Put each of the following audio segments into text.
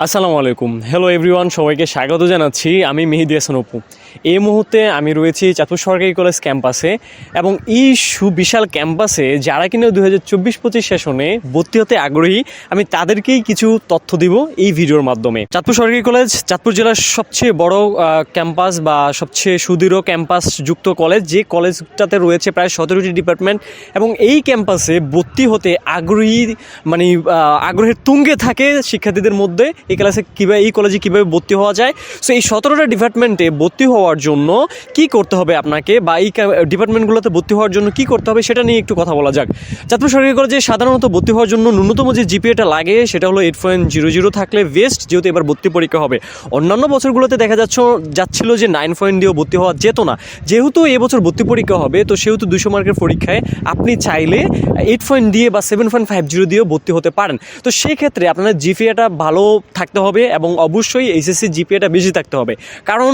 আসসালামু আলাইকুম, hello everyone, সবাইকে স্বাগত জানাচ্ছি। আমি মেহেদি হাসান অপু। এই মুহূর্তে আমি রয়েছি চাঁদপুর সরকারি কলেজ ক্যাম্পাসে এবং এই সুবিশাল ক্যাম্পাসে যারা কিনা 2024-25 সেশনে ভর্তি হতে আগ্রহী, আমি তাদেরকেই কিছু তথ্য দিব এই ভিডিওর মাধ্যমে। চাঁদপুর সরকারি কলেজ চাঁদপুর জেলার সবচেয়ে বড় ক্যাম্পাস বা সবচেয়ে সুদৃঢ় ক্যাম্পাস যুক্ত কলেজ, যে কলেজটাতে রয়েছে প্রায় 17টি ডিপার্টমেন্ট এবং এই ক্যাম্পাসে ভর্তি হতে আগ্রহী আগ্রহের তুঙ্গে থাকে শিক্ষার্থীদের মধ্যে এই কলেজে কীভাবে ভর্তি হওয়া যায়। সো এই 17টা ডিপার্টমেন্টে ভর্তি হওয়ার জন্য কি করতে হবে আপনাকে, বা এই ডিপার্টমেন্টগুলোতে ভর্তি হওয়ার জন্য কি করতে হবে সেটা নিয়ে একটু কথা বলা যাক। চাঁদপুর সরকারি কলেজে সাধারণত ভর্তি হওয়ার জন্য ন্যূনতম যে জিপিএটা লাগে সেটা হলো 8.00 থাকলে বেস্ট, যেহেতু এবার ভর্তি পরীক্ষা হবে। অন্যান্য বছরগুলোতে দেখা যাচ্ছিল যে 9 পয়েন্ট দিয়েও ভর্তি হওয়া যেত না। যেহেতু এবছর ভর্তি পরীক্ষা হবে, তো সেহেতু 200 মার্কের পরীক্ষায় আপনি চাইলে 8 পয়েন্ট দিয়ে বা 7.50 দিয়েও ভর্তি হতে পারেন। তো সেক্ষেত্রে আপনার জিপিএটা ভালো থাকতে হবে এবং অবশ্যই এইচএসসি জিপিএটা বেশি থাকতে হবে, কারণ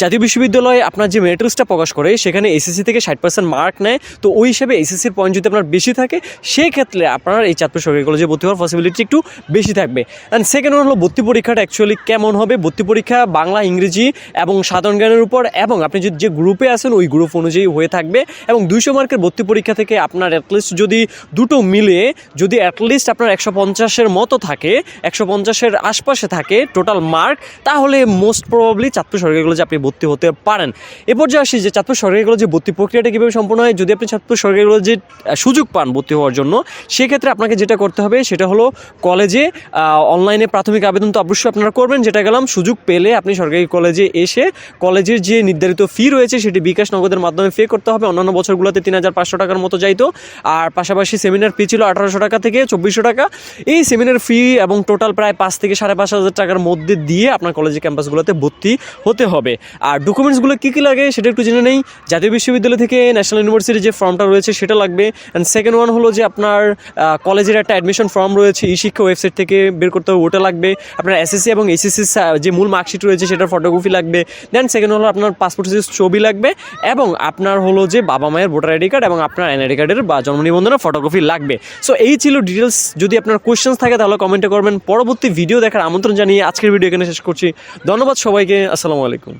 জাতীয় বিশ্ববিদ্যালয়ে আপনার যে মেরিট লিস্টটা প্রকাশ করে সেখানে এসএসসি থেকে 60% মার্ক নেয়। তো ওই হিসাবে এসএসসির পয়েন্ট যদি আপনার বেশি থাকে, সেক্ষেত্রে আপনার এই চাঁদপুর সরকারি কলেজে ভর্তি হওয়ার পসিবিলিটি একটু বেশি থাকবে। অ্যান্ড সেকেন্ড হলো ভর্তি পরীক্ষাটা অ্যাকচুয়ালি কেমন হবে। ভর্তি পরীক্ষা বাংলা, ইংরেজি এবং সাধারণ জ্ঞানের উপর, এবং আপনি যে গ্রুপে আছেন ওই গ্রুপ অনুযায়ী হয়ে থাকবে। এবং 200 মার্কের ভর্তি পরীক্ষা থেকে আপনার অ্যাটলিস্ট যদি দুটো মিলে যদি অ্যাটলিস্ট আপনার 150-এর মতো থাকে, 150-এর আশপাশে থাকে টোটাল মার্ক, তাহলে মোস্ট প্রবাবলি চাঁদপুর সরকারি কলেজে আপনি ভর্তি হতে পারেন। এরপর যে আসি যে চাঁদপুর সরকারি কলেজে ভর্তি প্রক্রিয়াটা কীভাবে সম্পন্ন হয়। যদি আপনি চাঁদপুর সরকারি কলেজে সুযোগ পান ভর্তি হওয়ার জন্য, সেক্ষেত্রে আপনাকে যেটা করতে হবে সেটা হলো কলেজে অনলাইনে প্রাথমিক আবেদন তো অবশ্যই আপনারা করবেন, যেটা গেলাম। সুযোগ পেলে আপনি সরকারি কলেজে এসে কলেজের যে নির্ধারিত ফি রয়েছে সেটি বিকাশ নগদের মাধ্যমে পে করতে হবে। অন্যান্য বছরগুলোতে 3500 টাকার মতো যাইতো। আর পাশাপাশি সেমিনার ফি ছিল 1800 টাকা থেকে 2400 টাকা। এই সেমিনার ফি এবং টোটাল প্রায় 5 থেকে 5,500 টাকার মধ্যে দিয়ে আপনার কলেজের ক্যাম্পাসগুলোতে ভর্তি হতে হবে। আর ডকুমেন্টসগুলো কী কী লাগে সেটা একটু জেনে নেই। জাতীয় বিশ্ববিদ্যালয় থেকে ন্যাশনাল ইউনিভার্সিটির যে ফর্মটা রয়েছে সেটা লাগবে। অ্যান্ড সেকেন্ড ওয়ান হলো যে আপনার কলেজের একটা অ্যাডমিশন ফর্ম রয়েছে ই-শিক্ষা ওয়েবসাইট থেকে বের করতে হবে, ওটা লাগবে। আপনার এসএসসি এবং এইচএসসি যে মূল মার্কশিট রয়েছে সেটার ফটোকপি লাগবে। দেন সেকেন্ড হলো আপনার পাসপোর্ট সাইজ ছবি লাগবে, এবং আপনার হলো যে বাবা মায়ের ভোটার আইডি কার্ড এবং আপনার এনআইডি কার্ডের বা জন্ম নিবন্ধনের ফটোকপি লাগবে। সো এই ছিল ডিটেলস। যদি আপনার কোয়েশ্চেন্স থাকে তাহলে কমেন্টে করবেন। পরবর্তী ভিডিও দেখার আমন্ত্রণ জানিয়ে আজকের ভিডিও এখানে শেষ করছি। ধন্যবাদ সবাইকে। আসসালামু আলাইকুম।